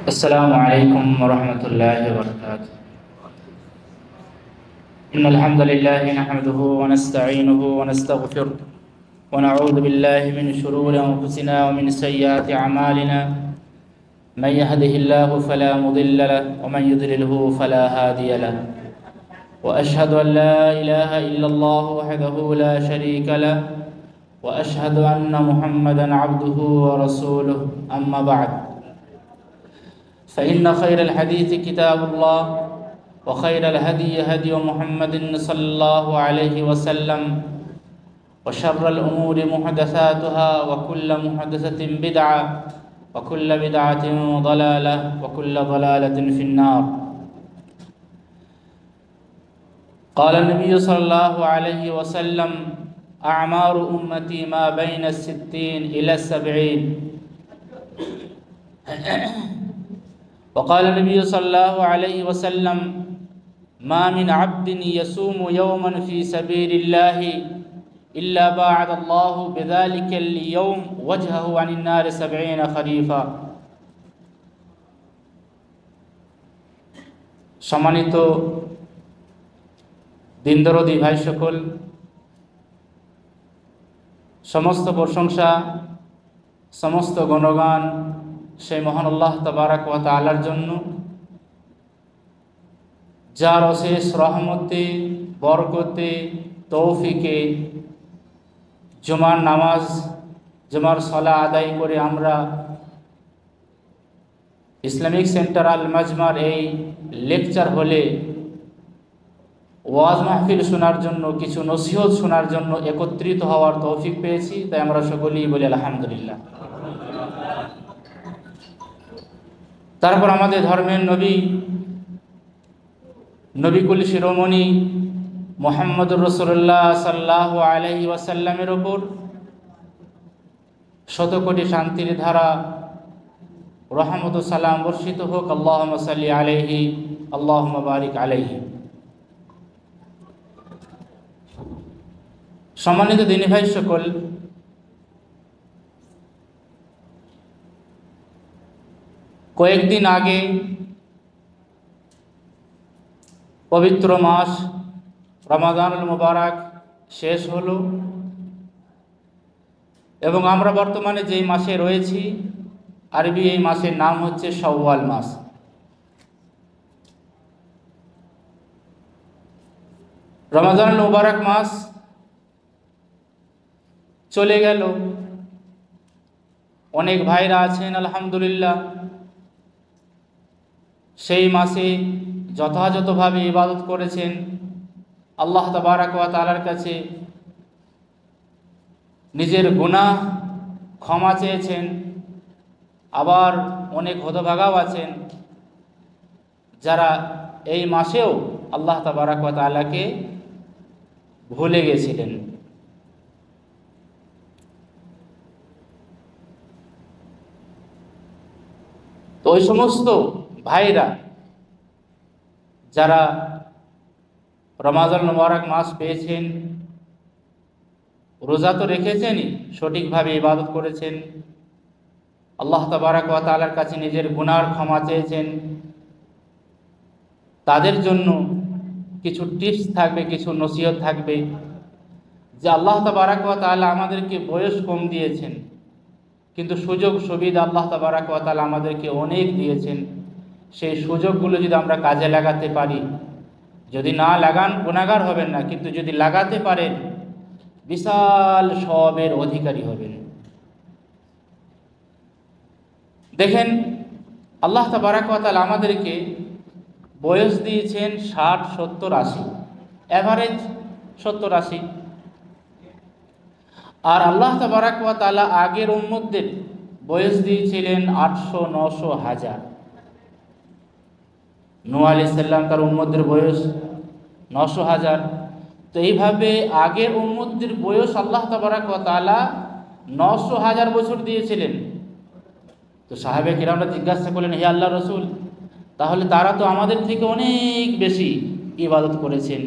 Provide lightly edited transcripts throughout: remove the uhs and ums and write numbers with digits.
السلام عليكم ورحمة الله وبركاته. إن الحمد لله نحمده ونستعينه ونستغفره ونعوذ بالله من شرور أنفسنا ومن سيئات أعمالنا. من يهده الله فلا مضل له ومن يضلله فلا هادي له. وأشهد أن لا إله إلا الله وحده لا شريك له وأشهد أن محمدا عبده ورسوله. أما بعد، فإن خير الحديث كتاب الله وخير الهدي هدي محمد صلى الله عليه وسلم وشر الأمور محدثاتها وكل محدثة بدعة وكل بدعة ضلالة وكل ضلالة في النار. قال النبي صلى الله عليه وسلم: أعمار أمتي ما بين 60 إلى 70. وقال النبي صلى الله عليه وسلم: ما من عبد يصوم يوما في سبيل الله إلا باعد الله بذلك اليوم وجهه عن النار 70 خريفا. সম্মানিত দিনদরদি ভাই সকল, সমস্ত প্রশংসা সমস্ত গুণগান সেই মহান আল্লাহ তাবারাক ওয়া তাআলার জন্য, যার অশেষ রহমতে বরকতে তৌফিকে জুমার নামাজ জুমার সালাহ আদায় করে আমরা ইসলামিক সেন্টার আল মাজমার এই লেকচার হলে ওয়াজ মাহফিল শোনার জন্য, কিছু নসিহত শোনার জন্য একত্রিত হওয়ার তৌফিক পেয়েছি। তাই আমরা সকলেই বলি আলহামদুলিল্লাহ। তারপর আমাদের ধর্মের নবীকুল শিরোমণি মুহাম্মদুর রাসূলুল্লাহ সাল্লাল্লাহু আলাইহি ওয়াসাল্লামের ওপর শতকোটি শান্তির ধারা রহমত ও সালাম বর্ষিত হোক। আল্লাহুম্মা সাল্লি আলাইহি আল্লাহুম্মা বারিক আলাইহি। সম্মানিত দিনী ভাই সকল, কয়েকদিন আগে পবিত্র মাস রমাদানুল মুবারক শেষ হলো এবং আমরা বর্তমানে যেই মাসে রয়েছি, আরবি এই মাসের নাম হচ্ছে শাওয়াল মাস। রমাদানুল মুবারক মাস চলে গেল। অনেক ভাইরা আছেন আলহামদুলিল্লাহ সেই মাসে যথাযথভাবে ইবাদত করেছেন, আল্লাহ তাবারাক ওয়া তাআলার কাছে নিজের গুনাহ ক্ষমা চেয়েছেন। আবার অনেক হতভাগাও আছেন যারা এই মাসেও আল্লাহ তাবারাক ওয়া তাআলাকে ভুলে গেছিলেন। তো ওই সমস্ত ভাইরা যারা রমাদানুল মুবারক মাস পেয়েছেন, রোজা তো রেখেছেনই, সঠিকভাবে ইবাদত করেছেন, আল্লাহ তাবারাক ওয়া তাআলার কাছে নিজের গুনার ক্ষমা চেয়েছেন, তাদের জন্য কিছু টিপস থাকবে, কিছু নসিহত থাকবে। যে আল্লাহ তাবারাক ওয়া তাআলা আমাদেরকে বয়স কম দিয়েছেন, কিন্তু সুযোগ সুবিধা আল্লাহ তাবারাক ওয়া তাআলা আমাদেরকে অনেক দিয়েছেন। সেই সুযোগগুলো যদি আমরা কাজে লাগাতে পারি, যদি না লাগান গুনাহগার হবেন না, কিন্তু যদি লাগাতে পারেন বিশাল সওয়াবের অধিকারী হবেন। দেখেন, আল্লাহ তাবারাক ওয়া তাআলা আমাদেরকে বয়স দিয়েছেন 60, 70, 80, অ্যাভারেজ 70, 80। আর আল্লাহ তাবারাক ওয়া তাআলা আগের উম্মতদের বয়স দিয়েছিলেন 800, 900, 1000। নূহ আলাইহিস সালাম তার উম্মতদের বয়স 900, 1000। তো এইভাবে আগের উম্মতদের বয়স আল্লাহ তাবারাক ওয়া তাআলা 900, 1000 বছর দিয়েছিলেন। তো সাহাবে কিরামরা জিজ্ঞাসা করলেন, হে আল্লাহর রাসূল, তাহলে তারা তো আমাদের থেকে অনেক বেশি ইবাদত করেছেন,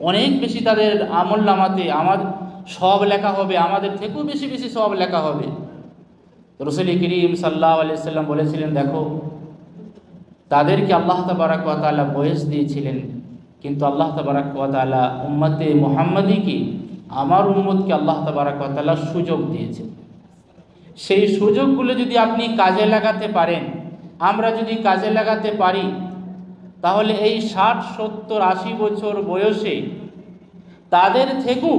অনেক বেশি তাদের আমলনামাতে আমার সওয়াব লেখা হবে, আমাদের থেকেও বেশি বেশি সওয়াব লেখা হবে। রাসূল করিম সাল্লাল্লাহু আলাইহি ওয়াসাল্লাম বলেছিলেন, দেখো তাদেরকে আল্লাহ তাবারাক ওয়া তাআলা বয়স দিয়েছিলেন, কিন্তু আল্লাহ তাবারাক ওয়া তাআলা উম্মতে মুহাম্মাদীকে, আমার উম্মতকে আল্লাহ তাবারাক ওয়া তাআলা সুযোগ দিয়েছেন। সেই সুযোগগুলো যদি আপনি কাজে লাগাতে পারেন, আমরা যদি কাজে লাগাতে পারি, তাহলে এই 60, 70, 80 বছর বয়সে তাদের থেকেও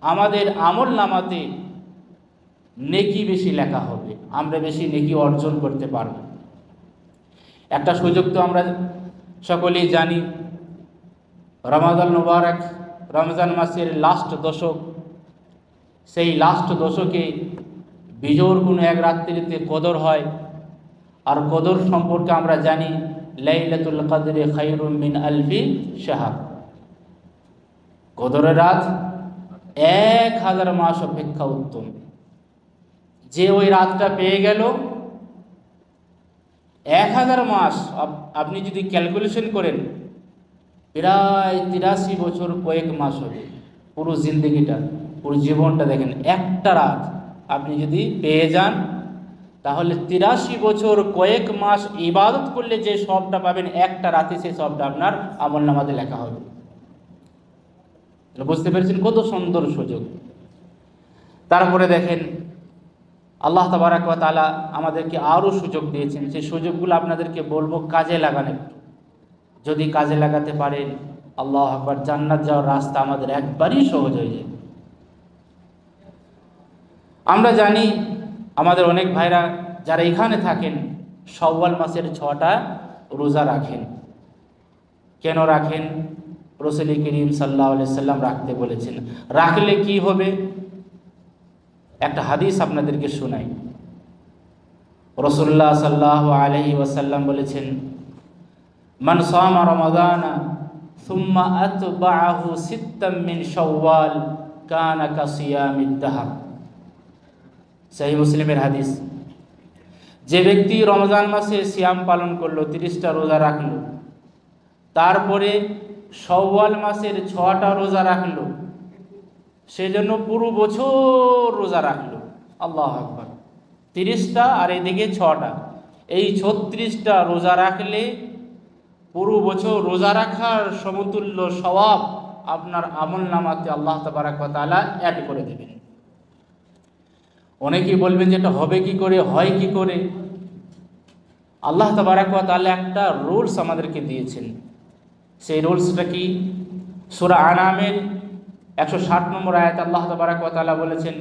আমাদের আমল নামাতে নেকি বেশি লেখা হবে, আমরা বেশি নেকি অর্জন করতে পারব। একটা সুযোগ তো আমরা সকলেই জানি, রমাদান মুবারক, রমজান মাসের লাস্ট দশক, সেই লাস্ট দশকে বিজোর কোনো এক রাত্রিতে কদর হয়। আর কদর সম্পর্কে আমরা জানি, লাইলাতুল কদরে খায়রুম মিন আলফি শাহর, কদরের রাত 1000 মাস অপেক্ষা উত্তম। যে ওই রাতটা পেয়ে গেল, 1000 মাস, আপনি যদি ক্যালকুলেশন করেন, প্রায় 83 বছর কয়েক মাস হবে। পুরো জিন্দগিটা, পুরো জীবনটা দেখেন, একটা রাত আপনি যদি পেয়ে যান, তাহলে 83 বছর কয়েক মাস ইবাদত করলে যে সবটা পাবেন, একটা রাতে সেই সবটা আপনার আমল নামাতে লেখা হবে। বুঝতে পেরেছেন কত সুন্দর সুযোগ। তারপরে দেখেন, আল্লাহ তাবারাক ওয়া তাআলা আমাদেরকে আরও সুযোগ দিয়েছেন। সেই সুযোগগুলো আপনাদেরকে বলবো, কাজে লাগান একটু। যদি কাজে লাগাতে পারেন, আল্লাহু আকবার, জান্নাত যাওয়ার রাস্তা আমাদের একবারই সহজ হয়ে যায়। আমরা জানি আমাদের অনেক ভাইরা যারা এখানে থাকেন, শাওয়াল মাসের 6টা রোজা রাখেন। কেন রাখেন? রাসূল করিম সাল্লাল্লাহু আলাইহি সাল্লাম রাখতে বলেছেন। রাখলে কি হবে? একটা হাদিস আপনাদেরকে শোনাই। রাসূলুল্লাহ সাল্লাল্লাহু আলাইহি ওয়াসাল্লাম বলেছেন, মান সামা রমাদানা সুম্মা আতবাআহু সিত্তাম মিন শাওয়াল কানা কাসিয়ামিদ দাহর। সহিহ মুসলিমের হাদিস। যে ব্যক্তি রমজান মাসে সিয়াম পালন করলো, 30টা রোজা রাখলো, তারপরে শাওয়াল মাসের 6টা রোজা রাখলো, সেজন্য পুরো বছর রোজা রাখলো। আল্লাহু আকবার। 30টা আর এদিকে 6টা, এই 36টা রোজা রাখলে পুরো বছর রোজা রাখার সমতুল্য সওয়াব আপনার আমল নামাতে আল্লাহ তাবারাক ওয়া তাআলা অ্যাড করে দেবেন। অনেকেই বলবেন যে এটা হবে কি করে, হয় কি করে? আল্লাহ তাবারাক ওয়া তাআলা একটা রুলস আমাদেরকে দিয়েছেন। সেই রুলসটা কি? সূরা আনামের 160 নম্বর আয়াতে আল্লাহ তাবারাক ওয়া তাআলা বলেছেন,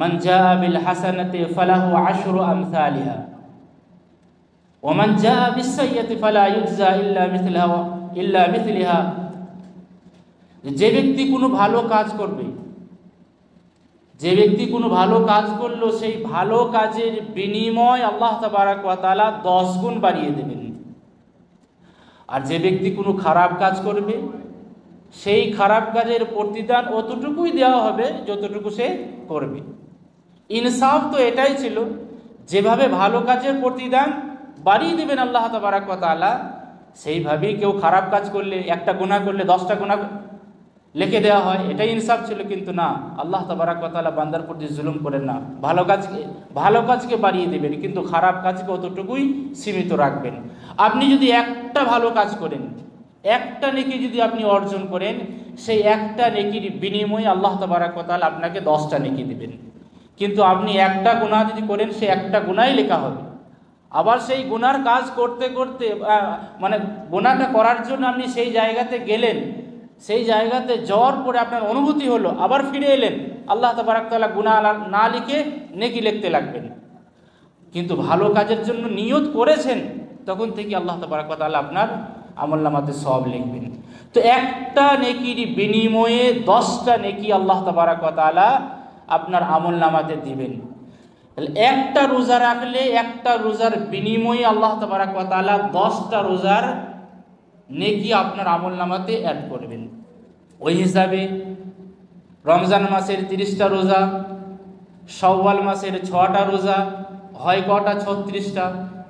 মান জাআ বিল হাসানাতি ফালাহু আশরু আমসালিহা ওয়া মান জাআ বিস সাইয়্যাতি ফালা ইউজজা ইল্লা মিথলিহা। যে ব্যক্তি কোনো ভালো কাজ করবে, যে ব্যক্তি কোনো ভালো কাজ করলো, সেই ভালো কাজের বিনিময় আল্লাহ তাবারাক ওয়া তাআলা 10 গুণ বাড়িয়ে দেবেন। আর যে ব্যক্তি কোনো খারাপ কাজ করবে, সেই খারাপ কাজের প্রতিদান অতটুকুই দেওয়া হবে যতটুকু সে করবে। ইনসাফ তো এটাই ছিল, যেভাবে ভালো কাজের প্রতিদান বাড়িয়ে দেবেন আল্লাহ তাবারাক ওয়া তাআলা, সেইভাবেই কেউ খারাপ কাজ করলে, একটা গুনাহ করলে 10টা গুনাহ লিখে দেওয়া হয়, এটাই ইনসাফ ছিল। কিন্তু না, আল্লাহ তাবারাক ওয়া তাআলা বান্দার প্রতি জুলুম করেন না। ভালো কাজকে বাড়িয়ে দেবেন, কিন্তু খারাপ কাজকে অতটুকুই সীমিত রাখবেন। আপনি যদি একটা ভালো কাজ করেন, একটা নেকি যদি আপনি অর্জন করেন, সেই একটা নেকির বিনিময়ে আল্লাহ তাবারাক ওয়া তাআলা আপনাকে 10টা নেকি দিবেন। কিন্তু আপনি একটা গুনাহ যদি করেন, সে একটা গুনাহই লেখা হবে। আবার সেই গুনার কাজ করতে করতে, মানে গুনাহটা করার জন্য আপনি সেই জায়গাতে গেলেন, সেই জায়গাতে যাওয়ার পরে আপনার অনুভূতি হলো, আবার ফিরে এলেন, আল্লাহ তাবারাক তাআলা গুনাহ না লিখে নেকি লিখতে লাগবেন। কিন্তু ভালো কাজের জন্য নিয়ত করেছেন, তখন থেকে আল্লাহ তাবারাক ওয়া তাআলা আপনার আমলনামাতে সওয়াব লিখবেন। তো একটা নেকির বিনিময়ে 10টা নেকি আল্লাহ তাবারাক ওয়া তাআলা আপনার আমলনামাতে দিবেন। একটা রোজা রাখলে একটা রোজার বিনিময়ে আল্লাহ তাবারাক ওয়া তাআলা 10টা রোজার নেকি আপনার আমলনামাতে অ্যাড করবেন। ওই হিসাবে রমজান মাসের 30টা রোজা, শাওয়াল মাসের 6টা রোজা, হয় কটা? 36টা।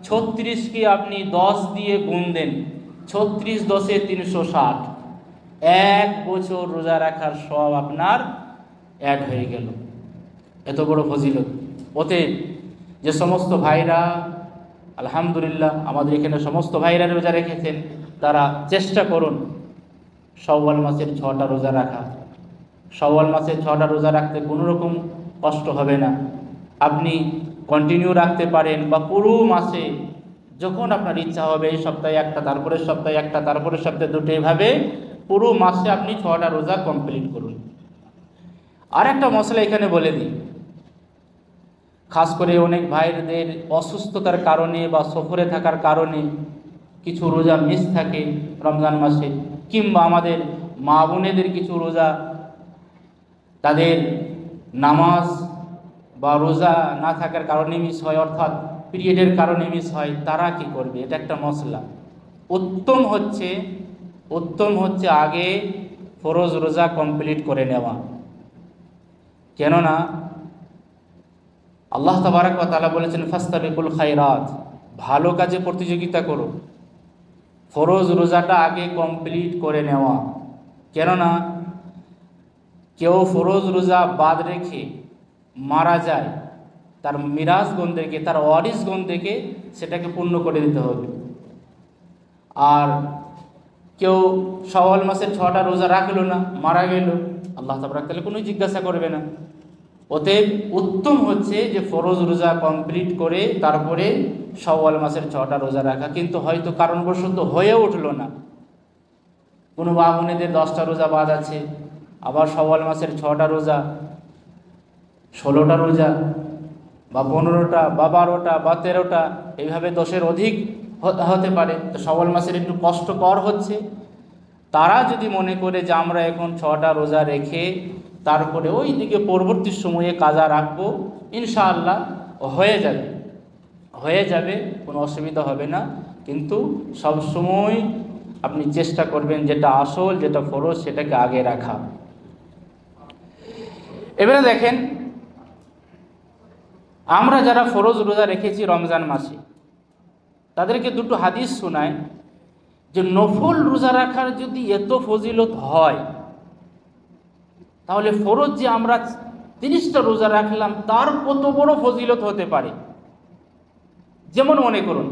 36কে আপনি 10 দিয়ে গুণ দেন, 36 10 360, 1 বছর রোজা রাখার সব আপনার অ্যাড হয়ে গেল। এত বড় ফজিলত। অতএব যে সমস্ত ভাইরা আলহামদুলিল্লাহ আমাদের এখানে সমস্ত ভাইরা রোজা রেখেছেন, তারা চেষ্টা করুন শাওয়াল মাসের 6টা রোজা রাখা। শাওয়াল মাসের 6টা রোজা রাখতে কোনো রকম কষ্ট হবে না। আপনি কন্টিনিউ রাখতে পারেন বা পুরো মাসে যখন আপনার ইচ্ছা হবে, এই সপ্তাহে একটা, তারপরের সপ্তাহে একটা, তারপরের সপ্তাহে দুটো, এভাবে পুরো মাসে আপনি 6টা রোজা কমপ্লিট করুন। আর একটা মশলা এখানে বলে দিই, খাস করে অনেক ভাইদের অসুস্থতার কারণে বা সফরে থাকার কারণে কিছু রোজা মিস থাকে রমজান মাসে, কিংবা আমাদের মা বোনেদের কিছু রোজা তাদের নামাজ বা রোজা না থাকার কারণে মিস হয়, অর্থাৎ পিরিয়ডের কারণে মিস হয়। তারা কি করবে? এটা একটা মশলা। উত্তম হচ্ছে আগে ফরজ রোজা কমপ্লিট করে নেওয়া। কেননা আল্লাহ তাবারাক ওয়া তাআলা বলেছেন ফাস্তাবিকুল খায়রাত, ভালো কাজে প্রতিযোগিতা করো। ফরজ রোজাটা আগে কমপ্লিট করে নেওয়া। কেননা কেউ ফরজ রোজা বাদ রেখে মারা যায়, তার মিরাজগণদেরকে, তার ওয়ারিসগণদেরকে সেটাকে পূর্ণ করে দিতে হবে। আর কেউ শাওয়াল মাসের 6টা রোজা রাখলো না, মারা গেল, আল্লাহ তাবারাক তাআলা কোনো জিজ্ঞাসা করবে না। অতএব উত্তম হচ্ছে যে ফরজ রোজা কমপ্লিট করে তারপরে শাওয়াল মাসের 6টা রোজা রাখা। কিন্তু হয়তো কারণবশত হয়ে উঠলো না, কোনো মা বোনেদের 10টা রোজা বাদ আছে, আবার শাওয়াল মাসের 6টা রোজা, 16টা রোজা বা 15টা বা 12টা বা 13টা, এইভাবে 10-এর অধিক হতে পারে। তো শাওয়াল মাসের একটু কষ্টকর হচ্ছে। তারা যদি মনে করে যে আমরা এখন 6টা রোজা রেখে তারপরে ওই দিকে পরবর্তী সময়ে কাজা রাখবো, ইনশাআল্লাহ হয়ে যাবে, কোনো অসুবিধা হবে না। কিন্তু সব সময় আপনি চেষ্টা করবেন যেটা আসল, যেটা ফরজ, সেটাকে আগে রাখা। এবারে দেখেন, আমরা যারা ফরজ রোজা রেখেছি রমজান মাসে, তাদেরকে দুটো হাদিস শোনায় যে নফল রোজা রাখার যদি এত ফজিলত হয়, তাহলে ফরজ যে আমরা 30টা রোজা রাখলাম তার কত বড় ফজিলত হতে পারে। যেমন মনে করুন,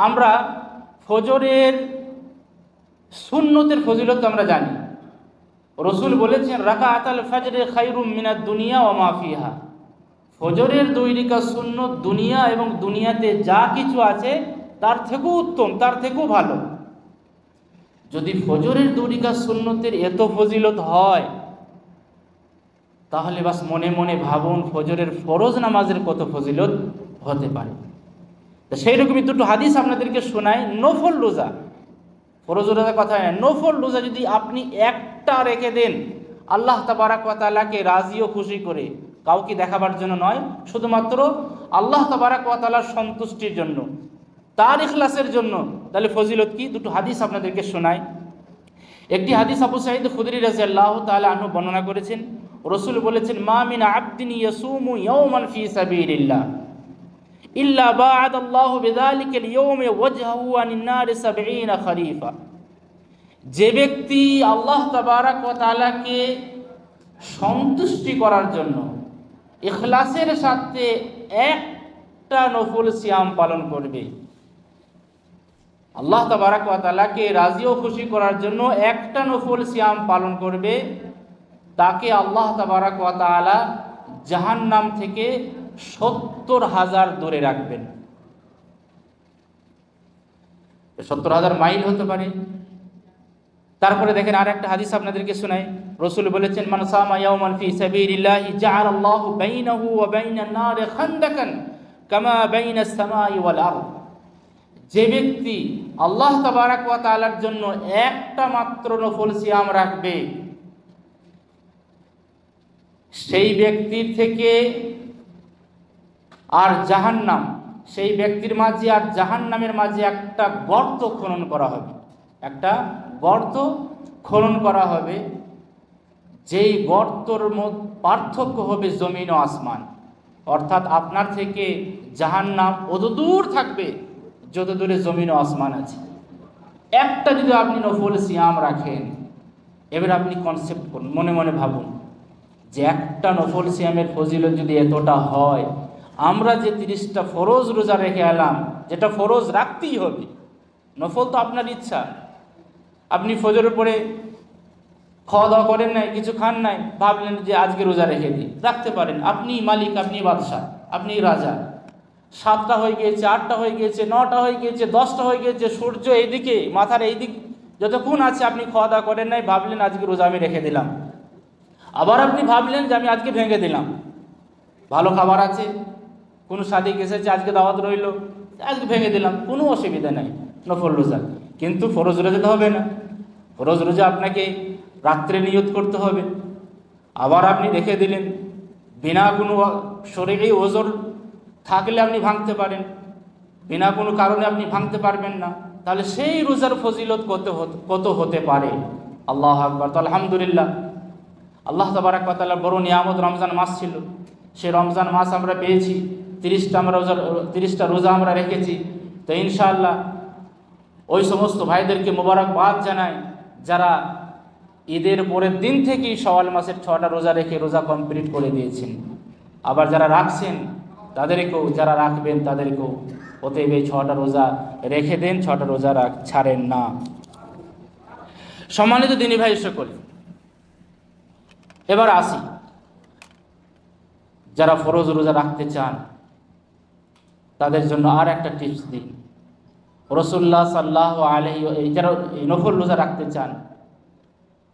আমরা ফজরের সুন্নতের ফজিলত আমরা জানি। রসুল বলেছেন রাকাআতুল ফাজরে খায়রুম মিনাদ দুনিয়া ওয়া মা ফিহা, ফজরের 2 রাকাত সুন্নত দুনিয়া এবং দুনিয়াতে যা কিছু আছে তার থেকেও উত্তম, তার থেকেও ভালো। যদি ফজরের 2 রাকাত সুন্নতের এত ফজিলত হয়, তাহলে বাস মনে মনে ভাবুন ফজরের ফরজ নামাজের কত ফজিলত হতে পারে। তো সেই রকমই দুটো হাদিস আপনাদেরকে শোনায়। নফল রোজা, ফরজ রোজার কথা নয়, নফল রোজা যদি আপনি একটা রেখে দেন আল্লাহ তাবারাক ওয়া তাআলাকে রাজি ও খুশি করে, কাউকে দেখাবার জন্য নয়, শুধুমাত্র আল্লাহ তাবারাক ওয়া তাআলার সন্তুষ্টির জন্য, তার ইখলাসের জন্য, তাহলে ফজিলত কি? দুটো হাদিস আপনাদেরকে শোনায়। একটি হাদিস আবু সাঈদ খুদরি রাদিয়াল্লাহু তাআলা আনহু বর্ণনা করেছেন। রসুল বলেছেন মা মিন আবদিন ইয়াসুমু ইয়াওমান ফি সাবিলিল্লাহ ইল্লা বা'আদাল্লাহু বিযালিকাল ইয়াওমি ওয়াজহাহু আনিন নারি 70 খরিফা। যে ব্যক্তি আল্লাহ তাবারাক ওয়া তাআলাকে সন্তুষ্টি করার জন্য ইখলাসের সাথে একটা নফল সিয়াম পালন করবে, আল্লাহ তাবারাক ওয়া তাআলাকে রাজি ও খুশি করার জন্য একটা নফল সিয়াম পালন করবে, তাকে আল্লাহ তাবারাক ওয়া তাআলা জাহান্নাম থেকে 70,000 দূরে রাখবেন। 70,000 মাইল হতে পারে। তারপরে দেখেন আর একটা হাদিস আপনাদেরকে শোনাই। রসুল বলেছেন মান সামা ইয়াওমান ফি সাবিলিল্লাহি জাআলাল্লাহু বাইনাহু ওয়া বাইনান নারি খান্দাকান কামা বাইনাস সামাই ওয়াল আরদ। যে ব্যক্তি আল্লাহ তাবারাক ওয়া তাআলার জন্য একটা মাত্র নফল সিয়াম রাখবে, সেই ব্যক্তির থেকে আর জাহান্নাম, সেই ব্যক্তির মাঝে আর জাহান্নামের মাঝে একটা গর্ত খনন করা হবে, একটা গর্ত খনন করা হবে, যেই গর্তর মধ্যে পার্থক্য হবে জমিন ও আসমান। অর্থাৎ আপনার থেকে জাহান্নাম অত দূর থাকবে যত দূরে জমিন ও আসমান আছে। একটা যদি আপনি নফল সিয়াম রাখেন, এবার আপনি কনসেপ্ট করুন, মনে মনে ভাবুন যে একটা নফল সিয়ামের ফজিলত যদি এতটা হয়, আমরা যে 30টা ফরজ রোজা রেখে এলাম যেটা ফরজ রাখতেই হবে। নফল তো আপনার ইচ্ছা। আপনি ফজরের পরে খাওয়া দাওয়া করেন নাই, কিছু খান নাই, ভাবলেন যে আজকে রোজা রেখে দিই, রাখতে পারেন। আপনি মালিক, আপনি বাদশাহ, আপনি রাজা। 7টা হয়ে গিয়েছে, 8টা হয়ে গিয়েছে, 9টা হয়ে গিয়েছে, 10টা হয়ে গিয়েছে, সূর্য এইদিকে, মাথার এইদিক যতক্ষণ আছে আপনি খাওয়া দাওয়া করেন নাই, ভাবলেন আজকে রোজা আমি রেখে দিলাম। আবার আপনি ভাবলেন যে আমি আজকে ভেঙে দিলাম, ভালো খাবার আছে, কোনো শাদী এসেছে, আজকে দাওয়াত রইল, আজকে ভেঙে দিলাম, কোনো অসুবিধা নাই, নফল রোজা। কিন্তু ফরজ রোজা তো হবে না। ফরজ রোজা আপনাকে রাত্রে নিয়ত করতে হবে। আবার আপনি রেখে দিলেন, বিনা কোনো শরীরে ওজর থাকলে আপনি ভাঙতে পারেন, বিনা কোনো কারণে আপনি ভাঙতে পারবেন না, তাহলে সেই রোজার ফজিলত কত হতে পারে। আল্লাহ আকবার। তো আলহামদুলিল্লাহ, আল্লাহ তাবারাক ওয়া তাআলার বড় নিয়ামত রমজান মাস ছিল। সেই রমজান মাস আমরা পেয়েছি, 30টা রোজা আমরা রেখেছি। তো ইনশাআল্লাহ ওই সমস্ত ভাইদেরকে মোবারকবাদ জানাই যারা ঈদের পরের দিন থেকেই শাওয়াল মাসের 6টা রোজা রেখে রোজা কমপ্লিট করে দিয়েছেন। আবার যারা রাখছেন তাদেরকেও, যারা রাখবেন তাদেরকেও অতএব এই 6টা রোজা রেখে দেন, 6টা রোজা ছাড়েন না। সম্মানিত দিনী ভাই সকল, এবার আসি যারা ফরজ রোজা রাখতে চান তাদের জন্য আর একটা টিপস দিই। রাসূলুল্লাহ সাল্লাল্লাহু আলাইহি, যারা নফল রোজা রাখতে চান,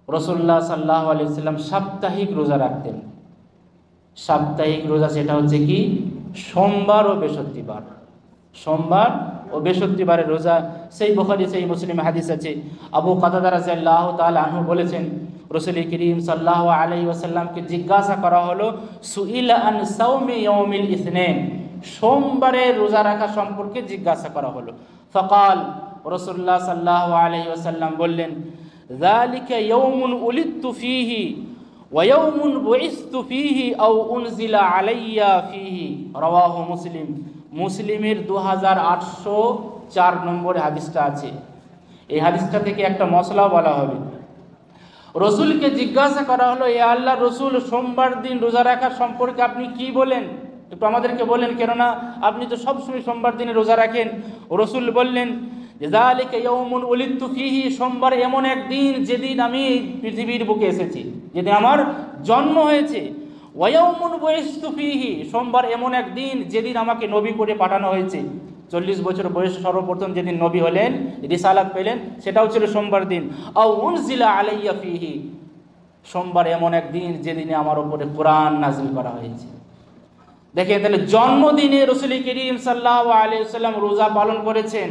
রাসূলুল্লাহ সাল্লাল্লাহু আলাইহি ওয়াসাল্লাম সাপ্তাহিক রোজা রাখতেন। সাপ্তাহিক রোজা সেটা হচ্ছে কি, সোমবার ও বৃহস্পতিবার। সোমবার ও বৃহস্পতিবারের রোজা। সেই বুখারী সেই মুসলিম হাদিস আছে, আবু কাতাদা রাদিয়াল্লাহু তাআলা আনহু বলেছেন, রাসূল করিম সাল্লাল্লাহু আলাইহি ওয়াসাল্লামকে জিজ্ঞাসা করা হলো, সুইলা আন সাওমি ইয়াউমিল ইসনাইন, সোমবারের রোজা রাখা সম্পর্কে জিজ্ঞাসা করা হলো। ফাকাল, রাসূলুল্লাহ সাল্লাল্লাহু আলাইহি ওয়াসাল্লাম বললেন, যালিকা ইয়াউমুন উলিদতু ফীহি ওয়া ইয়াউমুন বুইসতু ফীহি আও উনজিলা আলাইয়া ফীহি। রাওয়াহু মুসলিম। মুসলিমের 2804 নম্বরে হাদিসটা আছে। এই হাদিসটা থেকে একটা মশলা বলা হবে। রসুলকে জিজ্ঞাসা করা হলো, এ আল্লাহ রসুল, সোমবার দিন রোজা রাখা সম্পর্কে আপনি কি বলেন, একটু আমাদেরকে বলেন, কেননা আপনি তো সবসময় সোমবার দিনে রোজা রাখেন। রসুল বললেন, যালিকা ইয়াউমুন উলিদতু ফীহি, সোমবার এমন এক দিন যেদিন আমি পৃথিবীর বুকে এসেছি, যেদিন আমার জন্ম হয়েছে। ওয়া ইয়াউমুন বুইসতু ফীহি, সোমবার এমন এক দিন যেদিন আমাকে নবী করে পাঠানো হয়েছে। 40 বছর বয়সে সর্বপ্রথম যেদিন নবী হলেন, রিসালাত পেলেন, সেটাও ছিল সোমবার দিন। আও উনজিলা আলাইয়া ফীহি, সোমবার এমন এক দিন যেদিনে আমার উপরে কোরআন নাযিল করা হয়েছে। দেখেন, তাহলে জন্মদিনে রাসূল করিম সাল্লাল্লাহু আলাইহি ওয়াসাল্লাম রোজা পালন করেছেন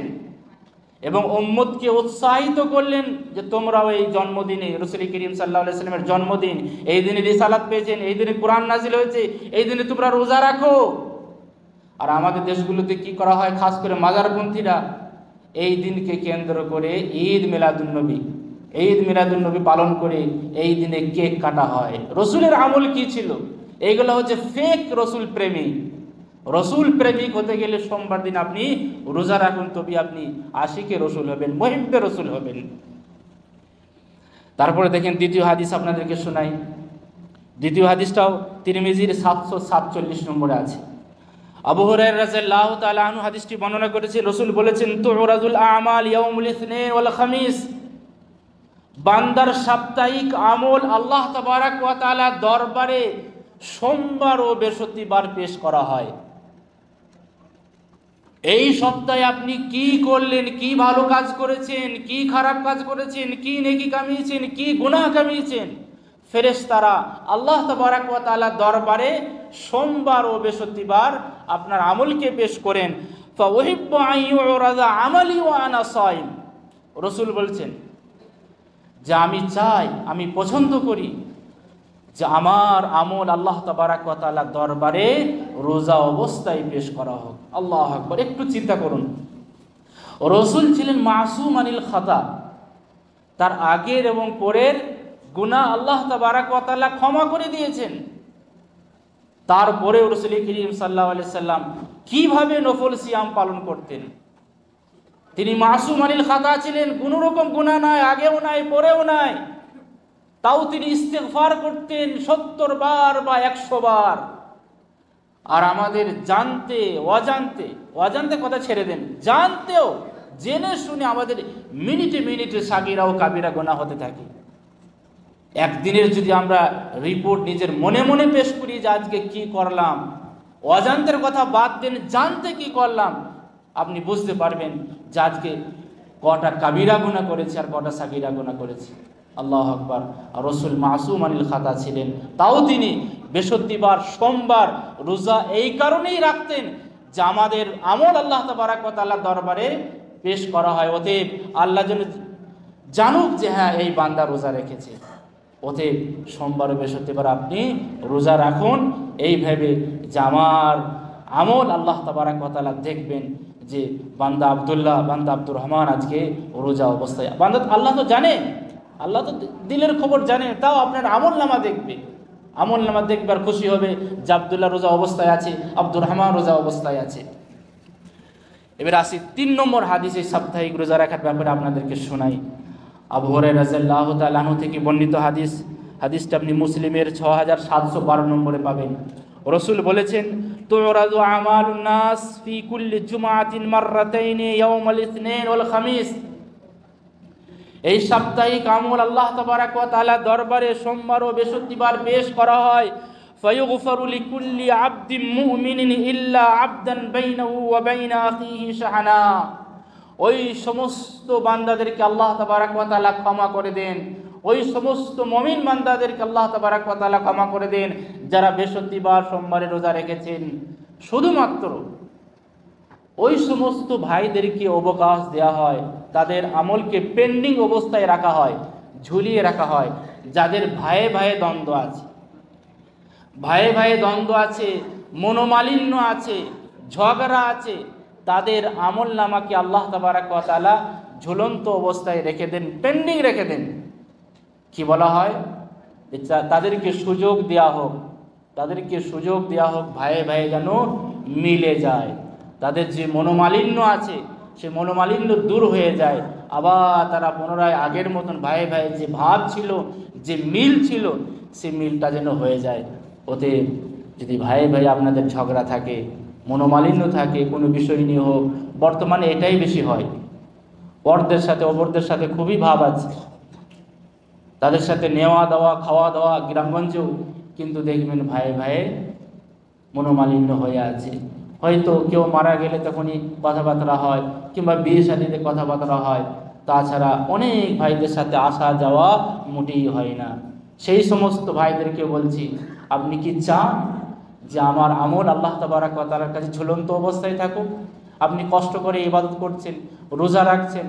এবং উম্মতকে উৎসাহিত করলেন যে তোমরাও এই জন্মদিনে, রাসূল করিম সাল্লাল্লাহু আলাইহি ওয়াসাল্লামের জন্মদিন, এই দিনে রিসালাত পেয়েছেন, এই দিনে কোরআন নাযিল হয়েছে, এই দিনে তোমরা রোজা রাখো। আর আমাদের দেশগুলোতে কি করা হয়, খাস করে মাজারপন্থীরা এই দিনকে কেন্দ্র করে ঈদ মিলাদুন্নবী পালন করে এই দিনে কেক কাটা হয়। রসুলের আমল কি ছিল? এইগুলো হচ্ছে ফেক রসুল প্রেমিক। রসুল প্রেমিক হতে গেলে সোমবার দিন আপনি রোজা রাখুন, তবে আপনি আশিকে রসুল হবেন, মুহিব্বে রসুল হবেন। তারপরে দেখেন দ্বিতীয় হাদিস আপনাদেরকে শোনাই। দ্বিতীয় হাদিসটাও তিরমিজির 747 নম্বরে আছে। আবু হুরায়রা রাদিয়াল্লাহু তাআলা আনহু হাদিসটি বর্ণনা করেছে। রাসূল বলেছেন, তুরাজুল আমাল ইয়াউমুল ইসনাইন ওয়াল খামিস, বান্দার সাপ্তাহিক আমল আল্লাহ তাবারাক ওয়া তাআলা দরবারে সোমবার ও বৃহস্পতিবার পেশ করা হয়। এই সপ্তাহে আপনি কি করলেন, কি ভালো কাজ করেছেন, কি খারাপ কাজ করেছেন, কি নেকি কামিয়েছেন, কি গুনাহ কামিয়েছেন, ফেরেশতারা আল্লাহ তাবারাক ওয়া তাআলা দরবারে সোমবার ও বৃহস্পতিবার আপনার আমলকে পেশ করেন। ফাউহিব্বু আন ইউরাদা আমালি ওয়া আনা সাইম, রাসূল বলছেন যে আমি চাই, আমি পছন্দ করি যে আমার আমল আল্লাহ তাবারাক ওয়া তাআলা দরবারে রোজা অবস্থায় পেশ করা হোক। আল্লাহু আকবার। একটু চিন্তা করুন, রাসূল ছিলেন মাসুম আনিল খাতা, তার আগের এবং পরের গুনাহ আল্লাহ তাবারাক ওয়া তাআলা ক্ষমা করে দিয়েছেন। তারপরে রাসূল করিম সাল্লাল্লাহু আলাইহি সাল্লাম কিভাবে নফল সিয়াম পালন করতেন? তিনি মাসুম আনিল খাতা ছিলেন, কোনো রকম গুনাহ নাই, আগেও নাই পরেও নাই, তাও তিনি ইস্তেগফার করতেন 70 বার বা 100 বার। আর আমাদের জানতে অজান্তে, অজান্তে কথা ছেড়ে দেন, জানতেও জেনে শুনে আমাদের মিনিটে মিনিটে সাগিরা ও কাবিরা গোনা হতে থাকে। একদিনের যদি আমরা রিপোর্ট নিজের মনে মনে পেশ করি যে আজকে কি করলাম, অজান্তের কথা বাদ দেন, জানতে কি করলাম, আপনি বুঝতে পারবেন যে আজকে কটা কাবিরা গুনাহ করেছে আর কটা সাগিরা গুনাহ করেছে। আল্লাহু আকবার। আর রসুল মাসুম আনিল খাতা ছিলেন, তাও তিনি বৃহস্পতিবার সোমবার রোজা এই কারণেই রাখতেন যে আমাদের আমল আল্লাহ তাবারক ওয়া তাআলার দরবারে পেশ করা হয়, অতএব আল্লাহ যেন জানুক যে হ্যাঁ এই বান্দা রোজা রেখেছে। অতএব সোমবার ও বৃহস্পতিবার আপনি রোজা রাখুন, এই ভেবে যে আমার আমল আল্লাহ তাবারক ওয়া তাআলা দেখবেন যে বান্দা আব্দুল্লাহ, বান্দা আব্দুর রহমান আজকে রোজা অবস্থায়। বান্দা আল্লাহ তো জানে, আল্লাহ তো দিলের খবর জানে, তাও আপনার আমল নামা দেখবে, আমল নামা দেখবে আর খুশি হবে যে আব্দুল্লাহ রোজা অবস্থায় আছে, আব্দুর রহমান রোজা অবস্থায় আছে। এবার আসি 3 নম্বর হাদিসে সাপ্তাহিক রোজা রাখার ব্যাপারে আপনাদেরকে শোনাই। আবু হুরায়রা রাদিয়াল্লাহু তাআলা আনহু থেকে বর্ণিত হাদিস, হাদিসটা আপনি মুসলিমের 6712 নম্বরে পাবেন। রসুল বলেছেন, তুরাদু আমালুন নাস ফি কুল্লি জুমআতিন মাররাতাইন ইয়াউমাল ইসনাইন ওয়াল খামিস। এই সাপ্তাহিক আমল আল্লাহ তাবারক ওয়া তাআলা দরবারে সোমবার ও বৃহস্পতিবার পেশ করা হয়। ফায়ুগফারু লিকুল্লি আবদিন মুমিনিন ইল্লা আবদান বাইনাহু ওয়া বাইনা আখিহি শাহানা। ওই সমস্ত বান্দাদেরকে আল্লাহ তাবারক ওয়া তাআলা ক্ষমা করে দেন, ওই সমস্ত মুমিন বান্দাদেরকে আল্লাহ তাবারক ওয়া তাআলা ক্ষমা করে দেন যারা বৃহস্পতিবার সোমবারে রোজা রেখেছেন। শুধুমাত্র ওই সমস্ত ভাইদেরকে অবকাশ দেওয়া হয়, তাদের আমলকে পেন্ডিং অবস্থায় রাখা হয়, ঝুলিয়ে রাখা হয়, যাদের ভাইয়ে ভাইয়ে দ্বন্দ্ব আছে, ভাইয়ে ভাইয়ে দ্বন্দ্ব আছে, মনোমালিন্য আছে, ঝগড়া আছে, তাদের আমল নামাকে আল্লাহ তাবারক ওয়া তাআলা ঝুলন্ত অবস্থায় রেখে দেন, পেন্ডিং রেখে দেন। কি বলা হয়? তাদেরকে সুযোগ দেওয়া হোক, তাদেরকে সুযোগ দেওয়া হোক, ভাইয়ে ভাইয়ে যেন মিলে যায়, তাদের যে মনোমালিন্য আছে সে মনোমালিন্য দূর হয়ে যায়, আবার তারা পুনরায় আগের মতন ভাইয়ে ভাইয়ে যে ভাব ছিল, যে মিল ছিল, সে মিলটা যেন হয়ে যায়। ওতে যদি ভাইয়ে ভাইয়ে আপনাদের ঝগড়া থাকে, মনোমালিন্য থাকে, কোনো বিষয় নিয়ে হোক, বর্তমানে এটাই বেশি হয়, অর্ধের সাথে অপরদের সাথে খুবই ভাব আছে, তাদের সাথে নেওয়া দেওয়া, খাওয়া দাওয়া গ্রামগঞ্জেও, কিন্তু দেখবেন ভাইয়ে ভাইয়ে মনোমালিন্য হয়ে আছে। হয়তো কেউ মারা গেলে তখনই কথাবার্তা হয়, কিংবা বিয়ে শাদীতে কথাবার্তা হয়, তাছাড়া অনেক ভাইদের সাথে আসা যাওয়া মোটেই হয় না। সেই সমস্ত ভাইদেরকে বলছি, আপনি কি চান যে আমার আমল আল্লাহ তাবারক ওয়া তাআলার কাছে ঝুলন্ত অবস্থায় থাকুক? আপনি কষ্ট করে ইবাদত করছেন, রোজা রাখছেন,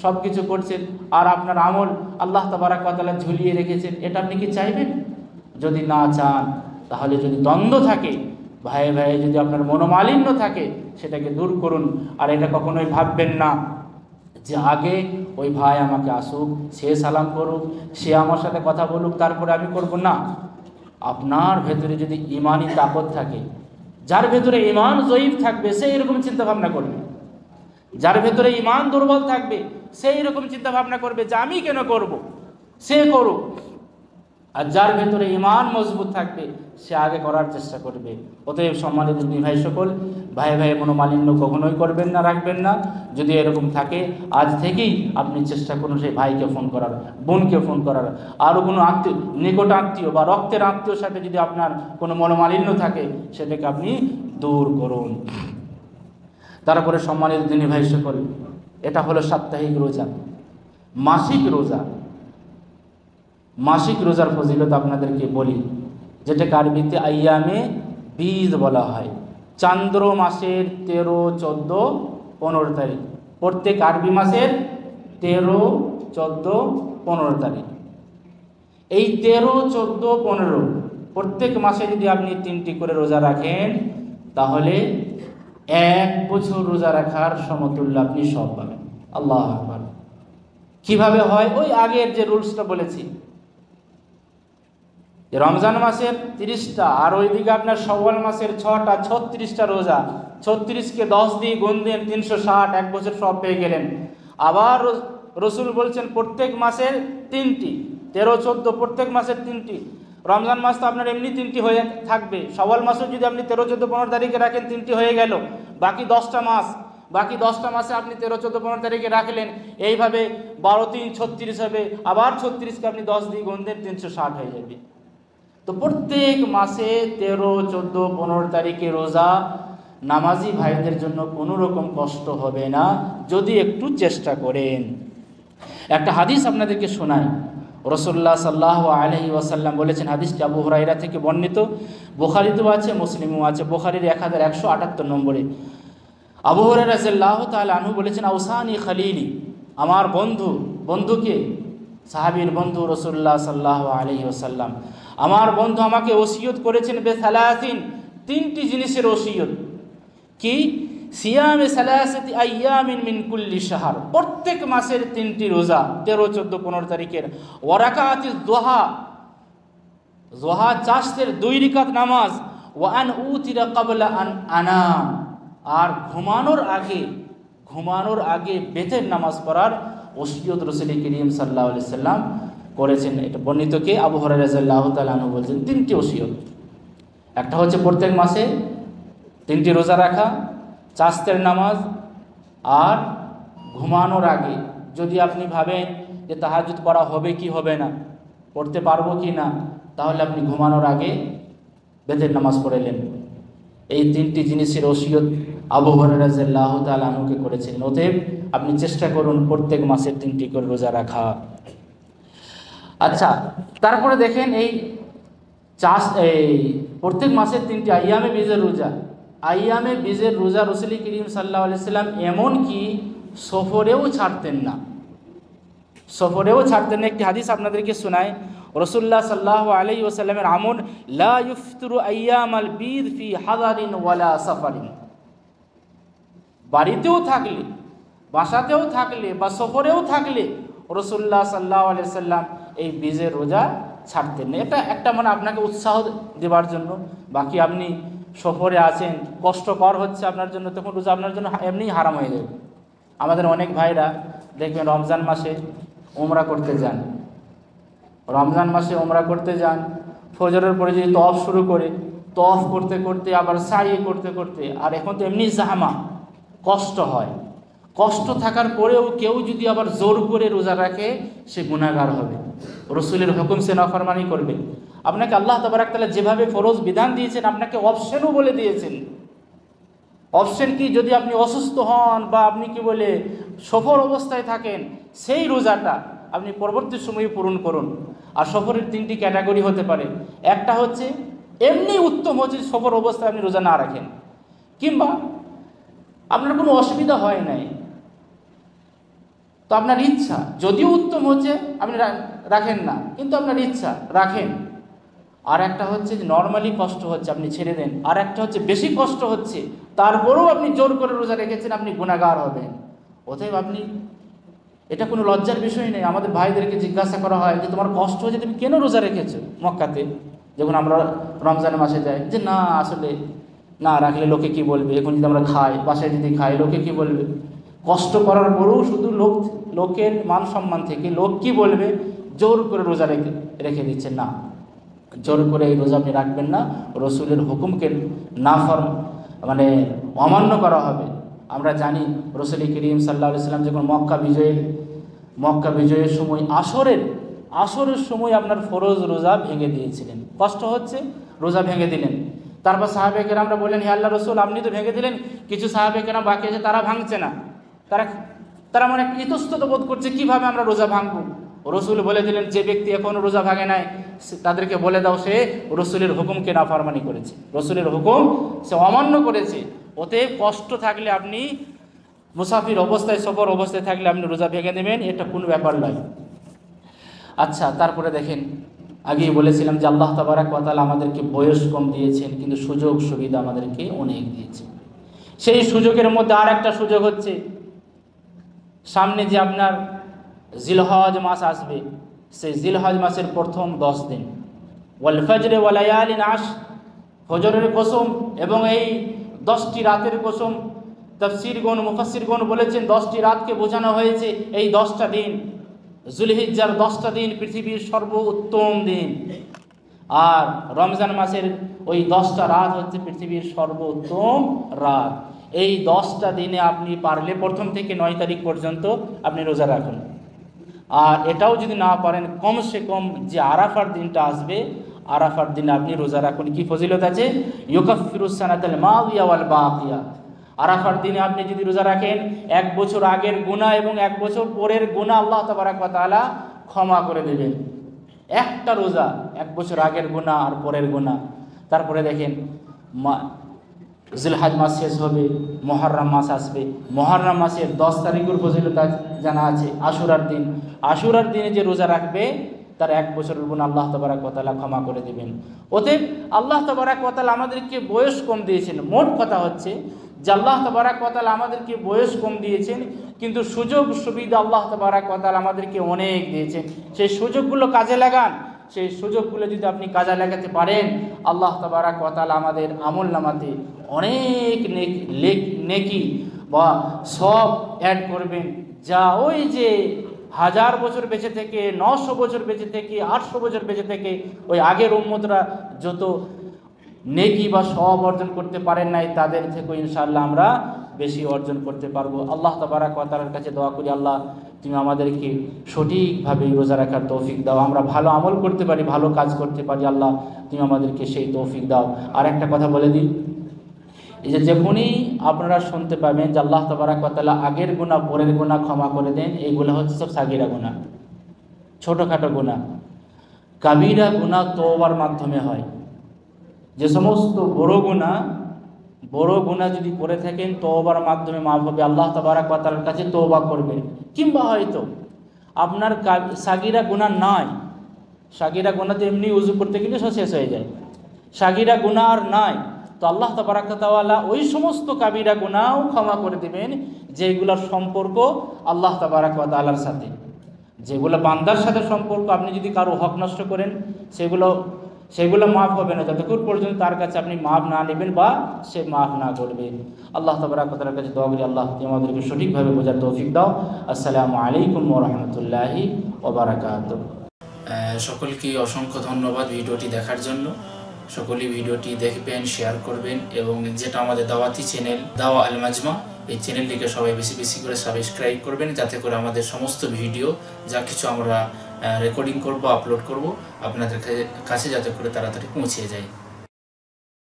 সব কিছু করছেন, আর আপনার আমল আল্লাহ তাবারক ওয়া তাআলা ঝুলিয়ে রেখেছেন, এটা আপনি কি চাইবেন? যদি না চান, তাহলে যদি দ্বন্দ্ব থাকে, ভাইয়ে ভাইয়ে যদি আপনার মনোমালিন্য থাকে, সেটাকে দূর করুন। আর এটা কখনোই ভাববেন না যে আগে ওই ভাই আমাকে আসুক, সে সালাম করুক, সে আমার সাথে কথা বলুক, তারপরে আমি করব না। আপনার ভেতরে যদি ইমানি তাকত থাকে, যার ভেতরে ইমান জয়ীফ থাকবে সে এরকম চিন্তা ভাবনা করবে, যার ভেতরে ইমান দুর্বল থাকবে সে এরকম চিন্তা ভাবনা করবে যে আমি কেন করব, সে করুক। আর যার ভেতরে ইমান মজবুত থাকবে সে আগে করার চেষ্টা করবে। অতএব সম্মানিত ভাই সকল, ভাই ভাই মনোমালিন্য কখনোই করবেন না, রাখবেন না। যদি এরকম থাকে, আজ থেকেই আপনি চেষ্টা করুন সেই ভাইকে ফোন করার, বোনকে ফোন করার, আরও কোনো আত্মীয়, নিকট আত্মীয় বা রক্তের আত্মীয়র সাথে যদি আপনার কোনো মনোমালিন্য থাকে, সেটাকে আপনি দূর করুন। তারপরে সম্মানিত দিনী ভাই সকল, এটা হলো সাপ্তাহিক রোজা। মাসিক রোজা, মাসিক রোজার ফজিলত আপনাদেরকে বলি, যেটাকে আরবিতে আইয়ামে বীজ বলা হয়। চান্দ্র মাসের 13, 14, 15 তারিখ, প্রত্যেক আরবি মাসের 13, 14, 15 তারিখ। এই 13, 14, 15 প্রত্যেক মাসে যদি আপনি 3টি করে রোজা রাখেন, তাহলে 1 বছর রোজা রাখার সমতুল্য আপনি সব পাবেন। আল্লাহু আকবার। কিভাবে হয়? ওই আগের যে রুলসটা বলেছি, রমজান মাসের 30টা, আর ওইদিকে আপনার শাওয়াল মাসের 6টা, 36টা রোজা। 36কে 10 দিয়ে গুণ দেন, 360, 1 বছর সব পেয়ে গেলেন। আবার রসুল বলছেন প্রত্যেক মাসের 3টি, 13, 14 প্রত্যেক মাসের 3টি, রমজান মাস তো আপনার এমনি 3টি হয়ে থাকবে, শাওয়াল মাসও যদি আপনি 13, 14, 15 তারিখে রাখেন 3টি হয়ে গেল, বাকি 10টা মাসে আপনি 13, 14, 15 তারিখে রাখলেন, এইভাবে 12, 3, 36 হবে, আবার 36কে আপনি 10 দিয়ে গুণ দেন, 360 হয়ে যাবে। তো প্রত্যেক মাসে 13, 14, 15 তারিখে রোজা নামাজি ভাইদের জন্য কোনো রকম কষ্ট হবে না যদি একটু চেষ্টা করেন। একটা হাদিস আপনাদেরকে শোনাই। রাসূলুল্লাহ সাল্লাল্লাহু আলাইহি ওয়াসাল্লাম বলেছেন, হাদিসটি আবু হুরায়রা থেকে বর্ণিত, বুখারীতেও আছে, মুসলিমেও আছে। বুখারীর 1178 নম্বরে আবু হুরায়রা রাদিয়াল্লাহু তাআলা আনহু বলেছেন, আউসানি খলিলি, আমার বন্ধুকে, সাহাবীর বন্ধু রাসূলুল্লাহ সাল্লাল্লাহু আলাইহি ওয়াসাল্লাম, আমার বন্ধু আমাকে ওসিয়ত করেছেন বে-সালাসিন, 3টি জিনিসের ওসিয়ত। কি? সিয়ামে সালাসাতি আইয়ামিন মিন কুল্লি শাহর, প্রত্যেক মাসের 3টি রোজা, 13, 14, 15 তারিখের। ওয়া রাকাতিজ যোহা চাষের 2 রাকাত নামাজ। ওয়া আন উতিরা ক্বাবলা আন আনাম, আর ঘুমানোর আগে বেতের নামাজ পড়ার ওসিয়ত রাসূল করিম সাল্লাল্লাহু আলাইহি সাল্লাম করেছেন। এটা বর্ণিত কে? আবু হুরায়রা রাদিয়াল্লাহু তাআলা আনহু বলেছেন 3টি ওসিয়ত। একটা হচ্ছে প্রত্যেক মাসে 3টি রোজা রাখা, চাষের নামাজ, আর ঘুমানোর আগে যদি আপনি ভাবেন যে তাহাজ্জুদ পড়া হবে কি হবে না, পড়তে পারবো কি না, তাহলে আপনি ঘুমানোর আগে বেতের নামাজ পড়লেন। এই 3টি জিনিসের ওসিয়ত আবু হুরায়রা রাদিয়াল্লাহু তাআলা আনহুকে করেছিলেন। অতএব আপনি চেষ্টা করুন প্রত্যেক মাসের 3টি করে রোজা রাখা। আচ্ছা, তারপরে দেখেন এই প্রত্যেক মাসের 3টি আইয়ামে বীজের রোজা রাসূল করিম সাল্লাল্লাহু আলাইহি সাল্লাম এমনকি সফরেও ছাড়তেন না। একটি হাদিস আপনাদেরকে শোনায়। রাসূলুল্লাহ সাল্লাল্লাহু আলাইহি ওয়াসাল্লামের আমল, লা ইফতিরু আইয়ামাল বীদ ফি হাদারিন ওয়ালা সাফারিন, বাড়িতেও থাকলে, বাসাতেও থাকলে বা সফরেও থাকলে রাসূলুল্লাহ সাল্লাল্লাহু আলাইহি ওয়াসাল্লাম এই বীজের রোজা ছাড়তেন না। এটা একটা মানে আপনাকে উৎসাহ দেওয়ার জন্য। বাকি আপনি সফরে আছেন, কষ্টকর হচ্ছে আপনার জন্য, তখন রোজা আপনার জন্য এমনিই হারাম হয়ে যাবে। আমাদের অনেক ভাইরা দেখবেন রমজান মাসে উমরা করতে যান, ফজরের পরে যদি তওয়াফ শুরু করে, তওয়াফ করতে করতে আবার সাই করতে, আর এখন তো এমনি জাহামা, কষ্ট হয়। কষ্ট থাকার পরেও কেউ যদি আবার জোর করে রোজা রাখে, সে গুনাহগার হবে, রাসূলের হুকুম সে নাফরমানি করবে। আপনাকে আল্লাহ তাবারক তাআলা যেভাবে ফরজ বিধান দিয়েছেন, আপনাকে অপশনও বলে দিয়েছেন। অপশন কি? যদি আপনি অসুস্থ হন বা আপনি সফর অবস্থায় থাকেন, সেই রোজাটা আপনি পরবর্তী সময়ে পূরণ করুন। আর সফরের 3টি ক্যাটাগরি হতে পারে। একটা হচ্ছে এমনি উত্তম হচ্ছে সফর অবস্থায় আপনি রোজা না রাখেন, কিংবা আপনার কোনো অসুবিধা হয় নাই, তো আপনার ইচ্ছা, যদিও উত্তম হচ্ছে আপনি রাখেন না, কিন্তু আপনার ইচ্ছা রাখেন। আর একটা হচ্ছে যে নর্মালি কষ্ট হচ্ছে, আপনি ছেড়ে দেন। আর একটা হচ্ছে বেশি কষ্ট হচ্ছে, তারপরেও আপনি জোর করে রোজা রেখেছেন, আপনি গুনাহগার হবেন। অতএব এটা কোনো লজ্জার বিষয় নেই। আমাদের ভাইদেরকে জিজ্ঞাসা করা হয় যে তোমার কষ্ট হচ্ছে, তুমি কেন রোজা রেখেছো মক্কাতে, যখন আমরা রমজান মাসে যাই, যে না আসলে না রাখলে লোকে কি বলবে, এখন যদি আমরা খাই, বাসায় যদি খাই, লোকে কি বলবে। কষ্ট করার পরেও শুধু লোকের মান সম্মান থেকে লোক কি বলবে, জোর করে রোজা রেখে দিচ্ছে। না, জোর করে এই রোজা আপনি রাখবেন না, রাসূলের হুকুমকে অমান্য করা হবে। আমরা জানি রাসূল করিম সাল্লাল্লাহু আলাইহি ওয়াসাল্লাম যখন মক্কা বিজয়ের সময় আসরের সময় আপনার ফরজ রোজা ভেঙে দিয়েছিলেন। কষ্ট হচ্ছে, রোজা ভেঙে দিলেন। তারপর সাহাবে কেরামরা বললেন, হে আল্লাহর রাসূল, আপনি তো ভেঙে দিলেন, কিছু সাহাবে কেরাম বাকি আছে, তারা ভাঙছে না, তারা মানে ইতস্তত বোধ করছে, কিভাবে আমরা রোজা ভাঙবো। রাসূল বলে দিলেন, যে ব্যক্তি এখনো রোজা ভাঙে নাই, তাদেরকে বলে দাও সে রাসূলের হুকুমকে নাফরমানি করেছে, রাসূলের হুকুম সে অমান্য করেছে। ওতে কষ্ট থাকলে আপনি মুসাফির অবস্থায়, সফর অবস্থায় থাকলে আপনি রোজা ভেঙে দেবেন, এটা কোনো ব্যাপার নয়। আচ্ছা, তারপরে দেখেন, আগেই বলেছিলাম যে আল্লাহ তাবারক ওয়া তাআলা আমাদেরকে বয়স কম দিয়েছেন, কিন্তু সুযোগ সুবিধা আমাদেরকে অনেক দিয়েছেন। সেই সুযোগের মধ্যে আর একটা সুযোগ হচ্ছে, সামনে যে আপনার জিলহজ মাস আসবে, সেই জিলহজ মাসের প্রথম 10 দিন, ওয়াল ফজরে ওয়া লায়ালিন আশর, ফজরের কসম এবং এই 10টি রাতের কসম। তাফসীরগণ, মুফাসসিরগণ বলেছেন 10টি রাতকে বোঝানো হয়েছে এই 10টা দিন। যুলহিজ্জার 10টা দিন পৃথিবীর সর্বোত্তম দিন। আর রমজান মাসের ওই 10টা রাত হচ্ছে পৃথিবীর সর্বোত্তম রাত। এই 10টা দিনে আপনি পারলে প্রথম থেকে 9 তারিখ পর্যন্ত আপনি রোজা রাখুন। আর এটাও যদি না পারেন, কমসে কম যে আরাফার দিনটা আসবে, আরাফার দিনে আপনি রোজা রাখুন। কি ফজিলত আছে, ইউকাফিরুস সানাতাল মাদিয়া ওয়াল বাকিয়া। আরাফার দিনে আপনি যদি রোজা রাখেন, 1 বছর আগের গুনাহ এবং 1 বছর পরের গুনাহ আল্লাহ তাবারক ওয়া তাআলা ক্ষমা করে দেবেন। একটা রোজা, 1 বছর আগের গুনাহ আর পরের গুনাহ। তারপরে দেখেন জিলহজ মাস শেষ হবে, মুহররম মাস আসবে। মুহররম মাসের 10 তারিখের ফজিলত জানা আছে, আশুরার দিন। আশুরার দিনে যে রোজা রাখবে তার 1 বছরের গুনাহ আল্লাহ তাবারক ওয়া তাআলা ক্ষমা করে দেবেন। অতএব আল্লাহ তাবারক ওয়া তাআলা আমাদেরকে বয়স কম দিয়েছেন। মোট কথা হচ্ছে যে আল্লাহ তাবারক ওয়া তাআলা আমাদেরকে বয়স কম দিয়েছেন, কিন্তু সুযোগ সুবিধা আল্লাহ তাবারক ওয়া তাআলা আমাদেরকে অনেক দিয়েছেন। সেই সুযোগগুলো কাজে লাগান। সেই সুযোগগুলো যদি আপনি কাজে লাগাতে পারেন, আল্লাহ তাবারক ওয়া তাআলা আমাদের আমলনামাতে অনেক নেকি বা সব অ্যাড করবেন, যা ওই যে 1000 বছর বেঁচে থেকে, 900 বছর বেঁচে থেকে, 800 বছর বেঁচে থেকে ওই আগের উম্মতরা যত নেকি বা সব অর্জন করতে পারেন নাই, তাদের থেকে ইনশাআল্লাহ আমরা বেশি অর্জন করতে পারবো। আল্লাহ তাবারক ওয়া তাআলার কাছে দোয়া করি, আল্লাহ তুমি আমাদেরকে সঠিকভাবে রোজা রাখার তৌফিক দাও, আমরা ভালো আমল করতে পারি, ভালো কাজ করতে পারি। আল্লাহ তুমি আমাদেরকে সেই তৌফিক দাও। আর একটা কথা বলে দিই, এই যে যখনই আপনারা শুনতে পাবেন যে আল্লাহ তাবারক ওয়া তাআলা আগের গুনাহ পরের গুনাহ ক্ষমা করে দেন, এইগুলো হচ্ছে সব সাগীরা গুনাহ, ছোটোখাটো গুনাহ। কাবীরা গুনাহ তওবার মাধ্যমে হয়। যে সমস্ত বড় গুনাহ যদি করে থাকেন, তওবার মাধ্যমে মাফ হবে, আল্লাহ তাবারক ওয়া তাআলার কাছে তওবা করবেন। কিংবা হয়তো আপনার সাগীরা গুনাহ নাই, সাগীরা গুনাহতে এমনি ওযু করতে গেলে সব শেষ হয়ে যায়, সাগীরা গুনাহ আর নাই, তো আল্লাহ তাবারক ওয়া তাআলা ওই সমস্ত কাবীরা গুনাহও ক্ষমা করে দেবেন যেগুলোর সম্পর্ক আল্লাহ তাবারক ওয়া তাআলার সাথে, যেগুলো বান্দার সাথে সম্পর্ক। আপনি যদি কারো হক নষ্ট করেন, সেগুলো মাফ হবে না যতক্ষণ পর্যন্ত তার কাছে আপনি মাফ না নেবেন বা সে মাফ না করবেন। আল্লাহ তাবারক ওয়া তাআলার কাছে দোয়া করি, আল্লাহ তুমি আমাদেরকে সঠিকভাবে বোঝার তৌফিক দাও। আসসালামু আলাইকুম ওয়া রাহমাতুল্লাহি ওয়া বারাকাতুহু। সকলকে অসংখ্য ধন্যবাদ ভিডিওটি দেখার জন্য। সকলেই ভিডিওটি দেখবেন, শেয়ার করবেন, এবং যেটা আমাদের দাওয়াতি চ্যানেল দাওয়া আল মাজমা, এই চ্যানেলটিকে সবাই বেশি বেশি করে সাবস্ক্রাইব করবেন, যাতে করে আমাদের সমস্ত ভিডিও যা কিছু আমরা রেকর্ডিং করব, আপলোড করব, আপনাদের কাছে যাতে করে তাড়াতাড়ি পৌঁছে যায়।